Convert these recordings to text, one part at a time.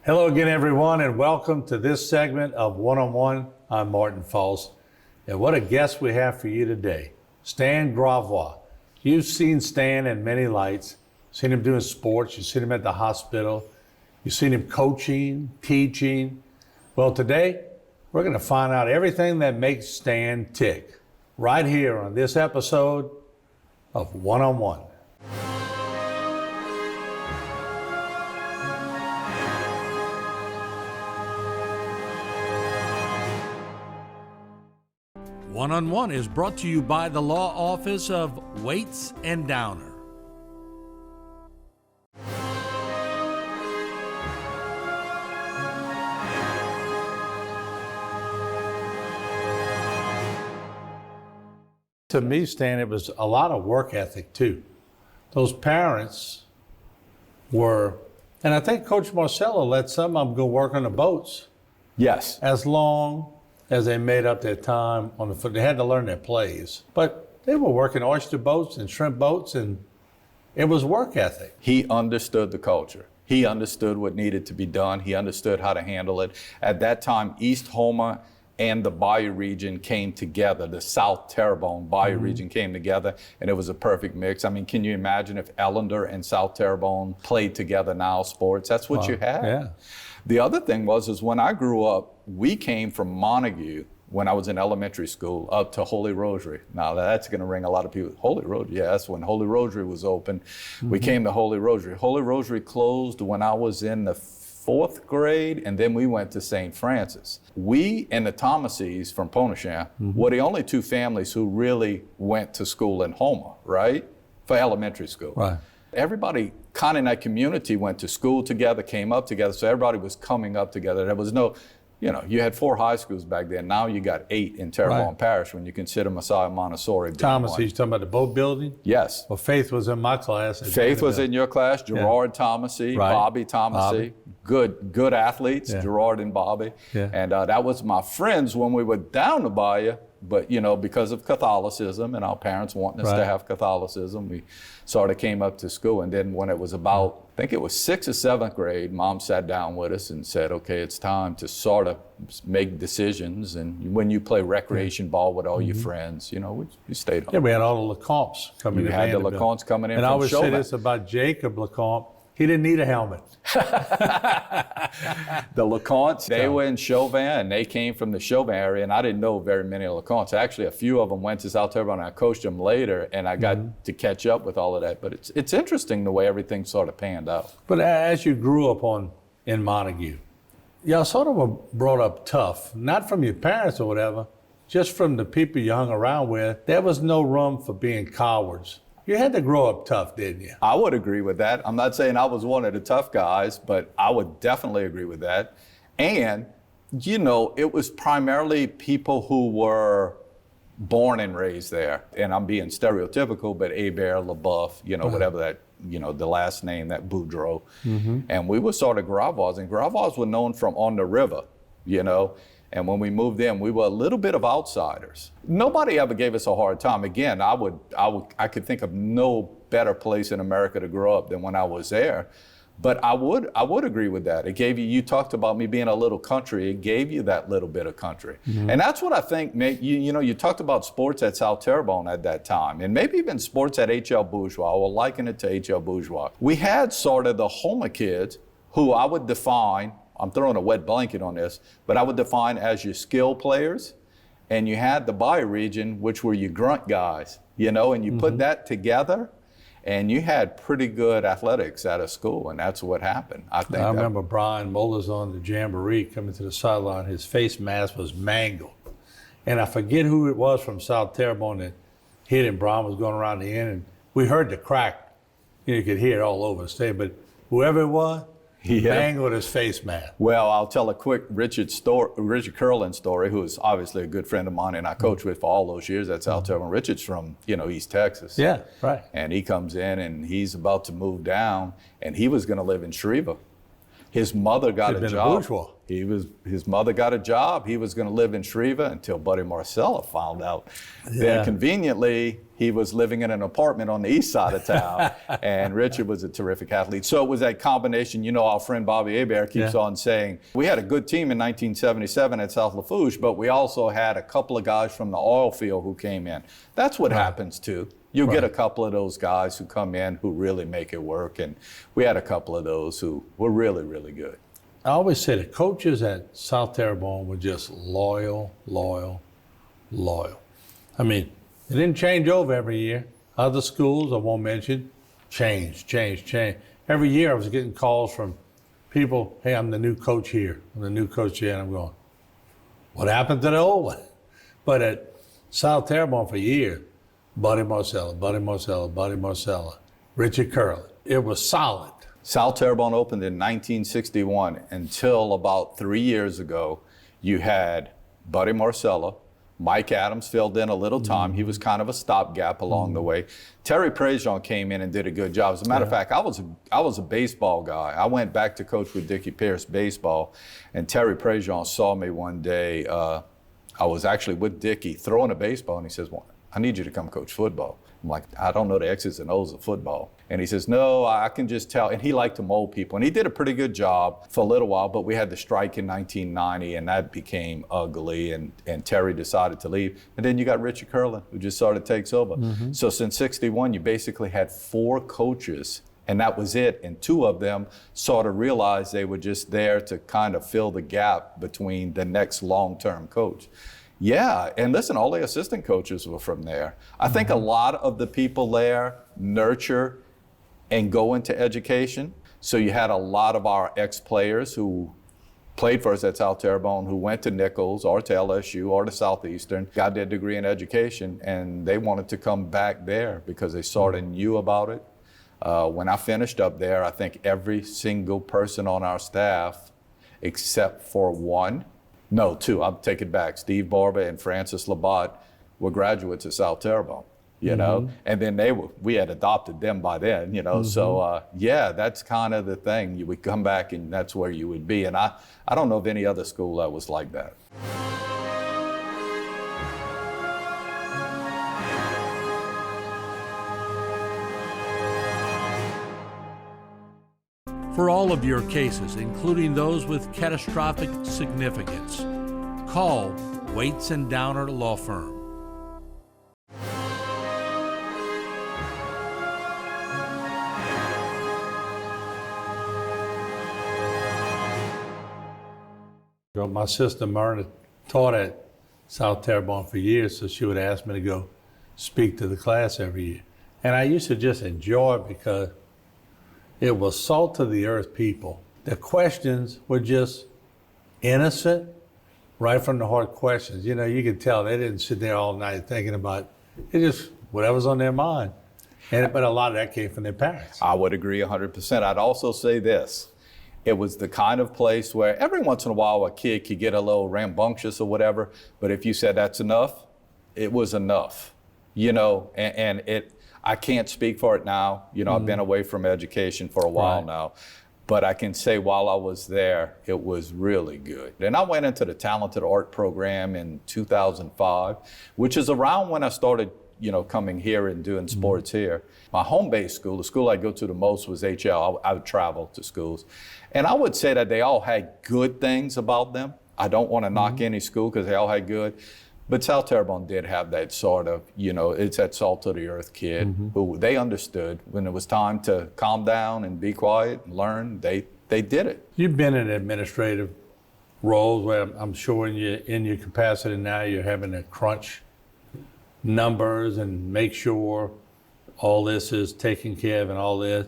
Hello again, everyone, and welcome to this segment of One-on-One. I'm Martin Falls, and what a guest we have for you today, Stan Gravois. You've seen Stan in many lights, seen him doing sports, you've seen him at the hospital, you've seen him coaching, teaching. Well, today, we're going to find out everything that makes Stan tick, right here on this episode of One-on-One. One-on-One is brought to you by the Law Office of Waits and Downer. To me, Stan, it was a lot of work ethic too. Those parents were, and I think Coach Marcello let some of them go work on the boats. Yes. As long as they made up their time on the foot. They had to learn their plays. But they were working oyster boats and shrimp boats, and it was work ethic. He understood the culture. He understood what needed to be done. He understood how to handle it. At that time, East Houma and the Bayou region came together. The South Terrebonne Bayou region came together, and it was a perfect mix. I mean, can you imagine if Ellender and South Terrebonne played together now, sports? That's what you had. Yeah. The other thing was when I grew up, we came from Montague when I was in elementary school up to Holy Rosary. Now that's going to ring a lot of people. Holy Rosary, yeah, that's when Holy Rosary was open. We came to Holy Rosary. Holy Rosary closed when I was in the 4th grade, and then we went to St. Francis. We and the Thomases from Pontchartrain were the only two families who really went to school in Houma, right? For elementary school. Right. Everybody kind of in that community went to school together, came up together, so everybody was coming up together. There was no, you had 4 high schools back then. Now you got 8 in Terrebonne Parish when you consider Messiah Montessori. Thomas, he's talking about the boat building? Yes. Well, Faith was in my class. Faith was in your class, Gerard Thomasy, Bobby Thomasy, good athletes, Gerard and Bobby. Yeah. And that was my friends when we were down the bayou. But, because of Catholicism and our parents wanting us to have Catholicism, we sort of came up to school. And then when it was about, I think it was 6th or 7th grade, Mom sat down with us and said, okay, it's time to sort of make decisions. And when you play recreation ball with all your friends, we stayed home. Yeah, we had all the Lecomtes coming in. You had the Lecomtes coming in and from I always Chauvin. say this about Jacob Lecomte. He didn't need a helmet. The Lecomtes, they were in Chauvin, and they came from the Chauvin area, and I didn't know very many Lecomtes. Actually, a few of them went to South Terrebonne, and I coached them later, and I got to catch up with all of that. But it's interesting the way everything sort of panned out. But as you grew up in Montague, y'all sort of were brought up tough, not from your parents or whatever, just from the people you hung around with. There was no room for being cowards. You had to grow up tough, didn't you? I would agree with that. I'm not saying I was one of the tough guys, but I would definitely agree with that. And, it was primarily people who were born and raised there. And I'm being stereotypical, but Hebert, LaBeouf, whatever that, the last name, that Boudreaux. And we were sort of Gravois, and Gravois were known from on the river, And when we moved in, we were a little bit of outsiders. Nobody ever gave us a hard time. Again, I could think of no better place in America to grow up than when I was there. But I would agree with that. It gave you talked about me being a little country. It gave you that little bit of country. And that's what I think you talked about sports at South Terrebonne at that time, and maybe even sports at H.L. Bourgeois. I will liken it to H.L. Bourgeois. We had sort of the Houma kids who I would define, I'm throwing a wet blanket on this, but I would define as your skill players. And you had the Bayou region, which were your grunt guys, and you put that together, and you had pretty good athletics out of school, and that's what happened. I remember Brian Mullers on the Jamboree coming to the sideline. His face mask was mangled. And I forget who it was from South Terrebonne that hit him. Brian was going around the end, and we heard the crack. You could hear it all over the stage, but whoever it was, mangled his face mask. Well, I'll tell a quick Richard Curlin story, who is obviously a good friend of mine and I coached with for all those years at South Terrebonne. Richard's from, East Texas. Yeah, right. And he comes in and he's about to move down, and he was going to live in Shreveport. His mother got He'd a been a job. bourgeois. His mother got a job. He was going to live in Shreva until Buddy Marcella found out. Yeah. Then conveniently, he was living in an apartment on the east side of town. And Richard was a terrific athlete. So it was that combination. You know, our friend Bobby Hebert keeps on saying, we had a good team in 1977 at South Lafourche, but we also had a couple of guys from the oil field who came in. That's what happens too. You'll get a couple of those guys who come in who really make it work. And we had a couple of those who were really, really good. I always say the coaches at South Terrebonne were just loyal. I mean, it didn't change over every year. Other schools, I won't mention, changed. Every year I was getting calls from people, hey, I'm the new coach here. I'm the new coach here. And I'm going, what happened to the old one? But at South Terrebonne for years, Buddy Marcella, Richard Curley. It was solid. South Terrebonne opened in 1961 until about 3 years ago. You had Buddy Marcella. Mike Adams filled in a little time. He was kind of a stopgap along the way. Terry Prejean came in and did a good job. As a matter of fact, I was a baseball guy. I went back to coach with Dickie Pierce baseball, and Terry Prejean saw me one day. I was actually with Dickie throwing a baseball, and he says, well, I need you to come coach football. I'm like, I don't know the X's and O's of football. And he says, no, I can just tell. And he liked to mold people. And he did a pretty good job for a little while, but we had the strike in 1990, and that became ugly, and Terry decided to leave. And then you got Richard Curlin, who just sort of takes over. So since 61, you basically had 4 coaches, and that was it. And 2 of them sort of realized they were just there to kind of fill the gap between the next long-term coach. Yeah, and listen, all the assistant coaches were from there. I think a lot of the people there nurture and go into education. So you had a lot of our ex-players who played for us at South Terrebonne who went to Nichols or to LSU or to Southeastern, got their degree in education, and they wanted to come back there because they sort of knew about it. When I finished up there, I think every single person on our staff, except for 2, I'll take it back. Steve Barber and Francis Labatt were graduates of South Terrebonne, you know, and then we had adopted them by then, you know. So, that's kind of the thing. You would come back and that's where you would be. And I don't know of any other school that was like that. For all of your cases, including those with catastrophic significance, call Waits and Downer Law Firm. My sister Myrna taught at South Terrebonne for years, so she would ask me to go speak to the class every year. And I used to just enjoy it because it was salt of the earth people. The questions were just innocent, right from the heart questions. You know, you could tell they didn't sit there all night thinking about it, just whatever's on their mind. But a lot of that came from their parents. I would agree 100%. I'd also say this. It was the kind of place where every once in a while a kid could get a little rambunctious or whatever, but if you said that's enough, it was enough. You know, and I can't speak for it now. You know, I've been away from education for a while now, but I can say while I was there, it was really good. And I went into the talented art program in 2005, which is around when I started, you know, coming here and doing sports here. My home-based school, the school I go to the most was HL. I would travel to schools. And I would say that they all had good things about them. I don't want to knock any school because they all had good. But South Terrebonne did have that sort of, you know, it's that salt of the earth kid who they understood when it was time to calm down and be quiet and learn, they did it. You've been in administrative roles where I'm sure in your capacity now you're having to crunch numbers and make sure all this is taken care of and all this.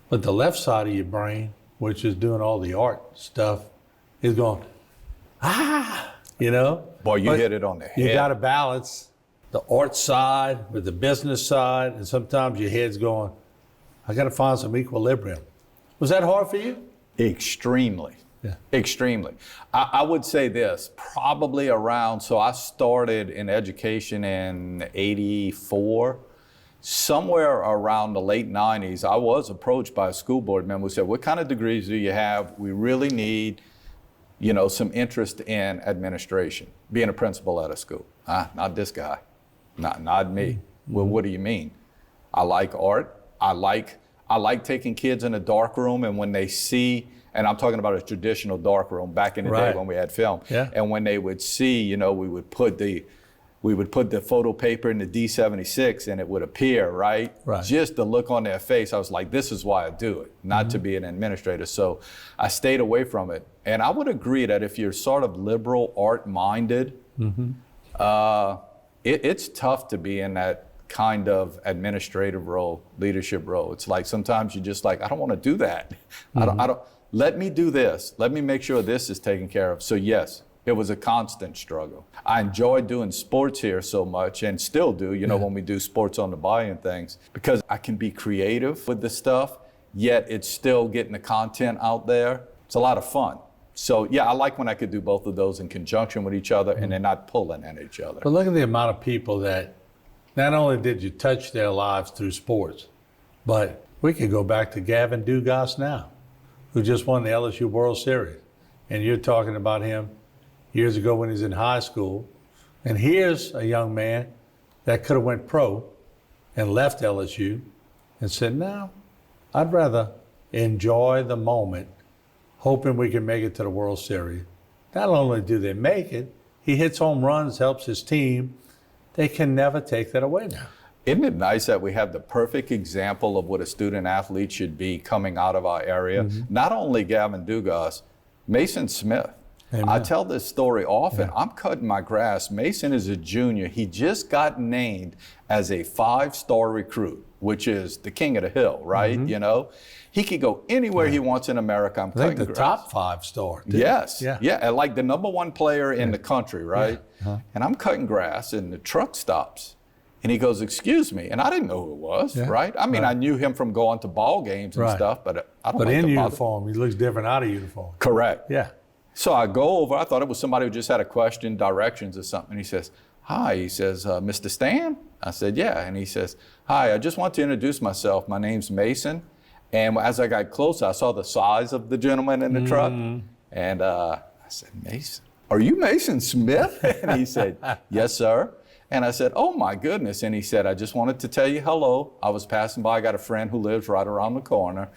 But the left side of your brain, which is doing all the art stuff, is going, you know? Boy, you hit it on the head. You got to balance the art side with the business side, and sometimes your head's going, I got to find some equilibrium. Was that hard for you? Extremely. Yeah. Extremely. I would say this, probably around, so I started in education in 84. somewhere around the late 90s, I was approached by a school board member who said, what kind of degrees do you have? We really need, some interest in administration, being a principal at a school. Not this guy, not me. Well, what do you mean? I like art. I like taking kids in a dark room, and when they see, and I'm talking about a traditional dark room back in the day when we had film, and when they would see, we would put the photo paper in the D76 and it would appear, right? Just the look on their face, I was like, this is why I do it, not to be an administrator. So I stayed away from it. And I would agree that if you're sort of liberal, art-minded, it's tough to be in that kind of administrative role, leadership role. It's like sometimes you're just like, I don't want to do that. I don't. Let me do this. Let me make sure this is taken care of. So yes, it was a constant struggle. I enjoyed doing sports here so much, and still do, when we do sports on the Bayou and things, because I can be creative with the stuff, yet it's still getting the content out there. It's a lot of fun. So yeah, I like when I could do both of those in conjunction with each other and they're not pulling at each other. But look at the amount of people that not only did you touch their lives through sports, but we could go back to Gavin Dugas now, who just won the LSU World Series. And you're talking about him years ago when he was in high school. And here's a young man that could have went pro and left LSU and said, no, I'd rather enjoy the moment, hoping we can make it to the World Series. Not only do they make it, he hits home runs, helps his team. They can never take that away now. Isn't it nice that we have the perfect example of what a student athlete should be coming out of our area? Not only Gavin Dugas, Mason Smith. Amen. I tell this story often. I'm cutting my grass. Mason is a junior. He just got named as a 5-star recruit, which is the king of the hill, right? He could go anywhere he wants in America. I'm I think cutting the grass. top 5-star. Yes. And like the #1 player in the country, right? And I'm cutting grass and the truck stops. And he goes, excuse me. And I didn't know who it was, right? I mean, I knew him from going to ball games and stuff, but I don't But like in to bother. uniform, he looks different out of uniform. Correct. Yeah. So I go over, I thought it was somebody who just had a question, directions or something. He says, hi, he says, Mr. Stan? I said, yeah. And he says, hi, I just want to introduce myself. My name's Mason. And as I got closer, I saw the size of the gentleman in the truck. And I said, Mason, are you Mason Smith? And he said, yes, sir. And I said, oh my goodness. And he said, I just wanted to tell you hello. I was passing by, I got a friend who lives right around the corner,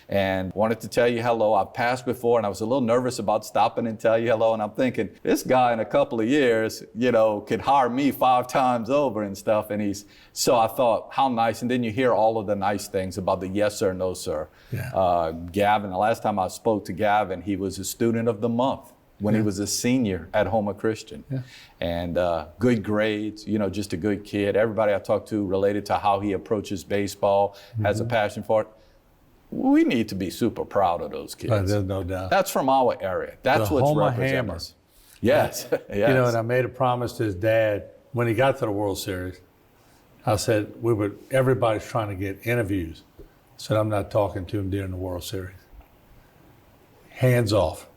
and wanted to tell you hello. I've passed before and I was a little nervous about stopping and tell you hello. And I'm thinking, this guy in a couple of years, could hire me 5 times over and stuff. And so I thought, how nice. And then you hear all of the nice things about the yes sir, no sir. Gavin, the last time I spoke to Gavin, he was a student of the month when he was a senior at Houma Christian. And good grades, just a good kid. Everybody I talked to related to how he approaches baseball, has a passion for it. We need to be super proud of those kids. There's no doubt. That's from our area. That's The what's Houma representing Hammer. us. Yes. Yes. And I made a promise to his dad when he got to the World Series. I said, everybody's trying to get interviews. I said, I'm not talking to him during the World Series. Hands off.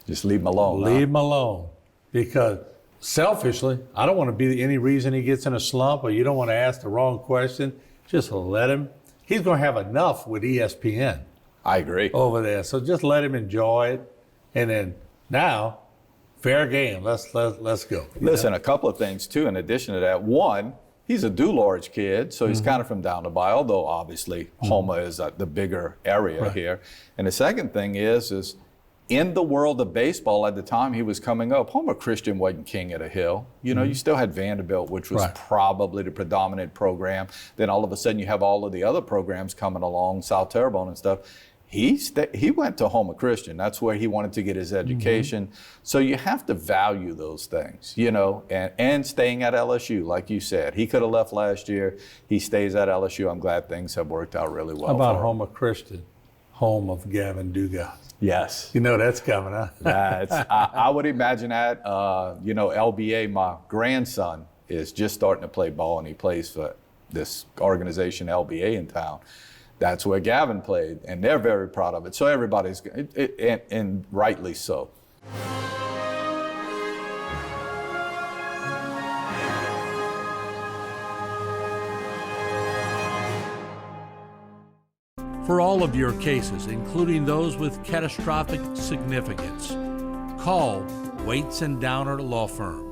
Just leave him alone. Leave him alone. Because selfishly, I don't want to be any reason he gets in a slump, or you don't want to ask the wrong question. Just let him. He's going to have enough with ESPN I agree. over there. So just let him enjoy it. And then now, fair game. Let's go. Listen, a couple of things too, in addition to that. One, he's a Dularge kid, so he's kind of from down the bay, although obviously Houma is the bigger area here. And the second thing is in the world of baseball at the time he was coming up, Houma Christian wasn't king of the hill. You still had Vanderbilt, which was probably the predominant program. Then all of a sudden you have all of the other programs coming along, South Terrebonne and stuff. He went to Houma Christian. That's where he wanted to get his education. So you have to value those things, and staying at LSU, like you said. He could have left last year. He stays at LSU. I'm glad things have worked out really well. How about for him. Houma Christian, home of Gavin Dugas? Yes. That's coming, huh? I would imagine that. LBA, my grandson, is just starting to play ball, and he plays for this organization, LBA, in town. That's where Gavin played, and they're very proud of it. So everybody's, and rightly so. For all of your cases, including those with catastrophic significance, call Waits and Downer Law Firm.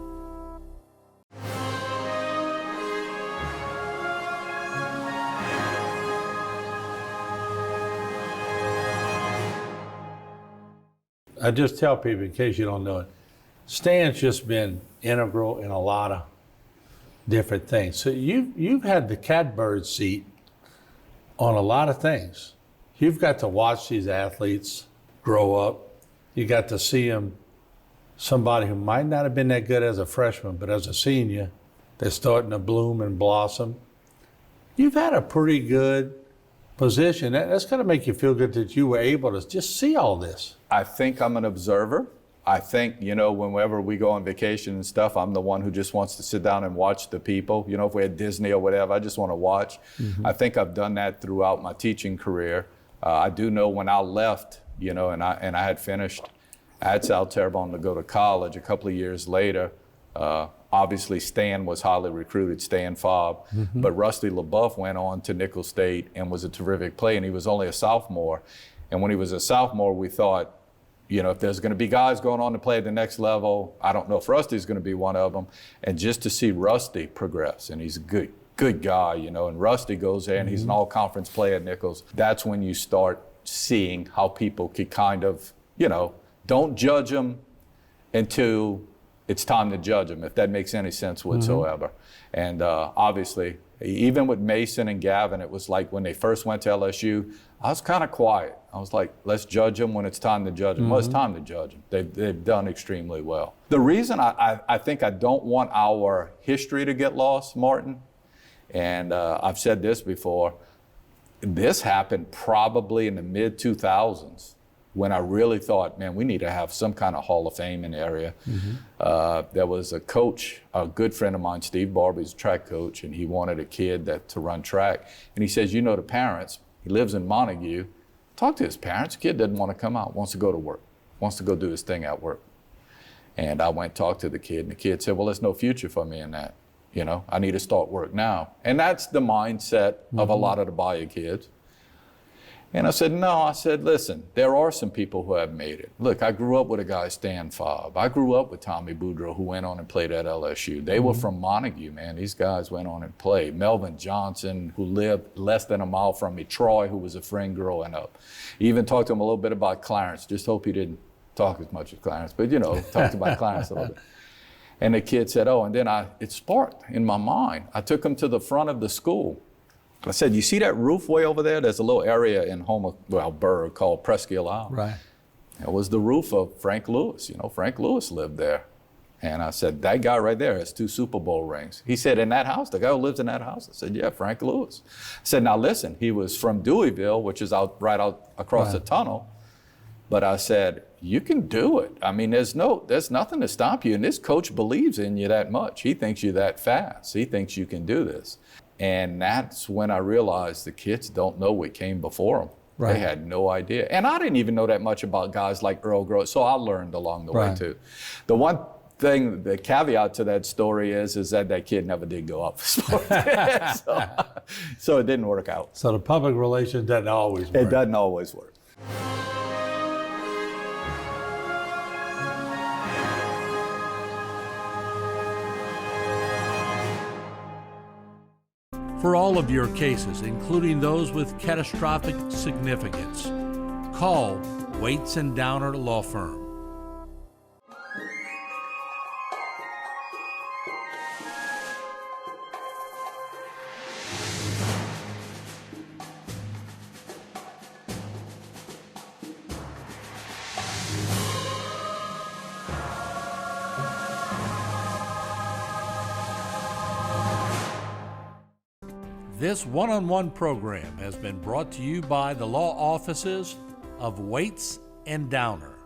I just tell people, in case you don't know it, Stan's just been integral in a lot of different things. So you've had the catbird seat on a lot of things. You've got to watch these athletes grow up. You got to see them, somebody who might not have been that good as a freshman, but as a senior, they're starting to bloom and blossom. You've had a pretty good position. That's going to make you feel good that you were able to just see all this. I think I'm an observer. I think, whenever we go on vacation and stuff, I'm the one who just wants to sit down and watch the people. If we're at Disney or whatever, I just want to watch. Mm-hmm. I think I've done that throughout my teaching career. I do know when I left, and I had finished at South Terrebonne to go to college a couple of years later. Obviously, Stan was highly recruited, Stan Fobb, mm-hmm. but Rusty LaBeouf went on to Nicholls State and was a terrific player, and he was only a sophomore. And when he was a sophomore, we thought, if there's going to be guys going on to play at the next level, I don't know if Rusty's going to be one of them. And just to see Rusty progress, and he's a good guy, and Rusty goes there and he's an all-conference player at Nicholls. That's when you start seeing how people could kind of, don't judge them until it's time to judge them, if that makes any sense whatsoever. Mm-hmm. And obviously, even with Mason and Gavin, it was like when they first went to LSU, I was kind of quiet. I was like, let's judge them when it's time to judge them. Mm-hmm. Well, it's time to judge them. They've done extremely well. The reason I think I don't want our history to get lost, Martin, and I've said this before, this happened probably in the mid-2000s when I really thought, man, we need to have some kind of Hall of Fame in the area. Mm-hmm. There was a coach, a good friend of mine, Steve Barber, he's a track coach, and he wanted a kid to run track. And he says, the parents, he lives in Montague, talk to his parents. The kid doesn't want to come out, wants to go to work, wants to go do his thing at work. And I went and talked to the kid, and the kid said, well, there's no future for me in that. I need to start work now. And that's the mindset of a lot of the Bayou kids. And I said, no, listen, there are some people who have made it. Look, I grew up with a guy, Stan Fobb. I grew up with Tommy Boudreaux, who went on and played at LSU. They were from Montague, man. These guys went on and played. Melvin Johnson, who lived less than a mile from me. Troy, who was a friend growing up. Even talked to him a little bit about Clarence. Just hope he didn't talk as much as Clarence, but talked about Clarence a little bit. And the kid said, and then it sparked in my mind. I took him to the front of the school. I said, you see that roof way over there? There's a little area in Houma, Burr, called Presqu'île Isle. Right. It was the roof of Frank Lewis. Frank Lewis lived there. And I said, that guy right there has 2 Super Bowl rings. He said, in that house, the guy who lives in that house? I said, yeah, Frank Lewis. I said, now listen, he was from Deweyville, which is right out across the tunnel. But I said, you can do it. I mean, there's nothing to stop you. And this coach believes in you that much. He thinks you're that fast. He thinks you can do this. And that's when I realized the kids don't know what came before them. Right. They had no idea. And I didn't even know that much about guys like Earl Gross, so I learned along the way too. The one thing, the caveat to that story is that kid never did go up for sports. so it didn't work out. So the public relations doesn't always work. It doesn't always work. For all of your cases, including those with catastrophic significance, call Waits and Downer Law Firm. This one-on-one program has been brought to you by the law offices of Waits and Downer.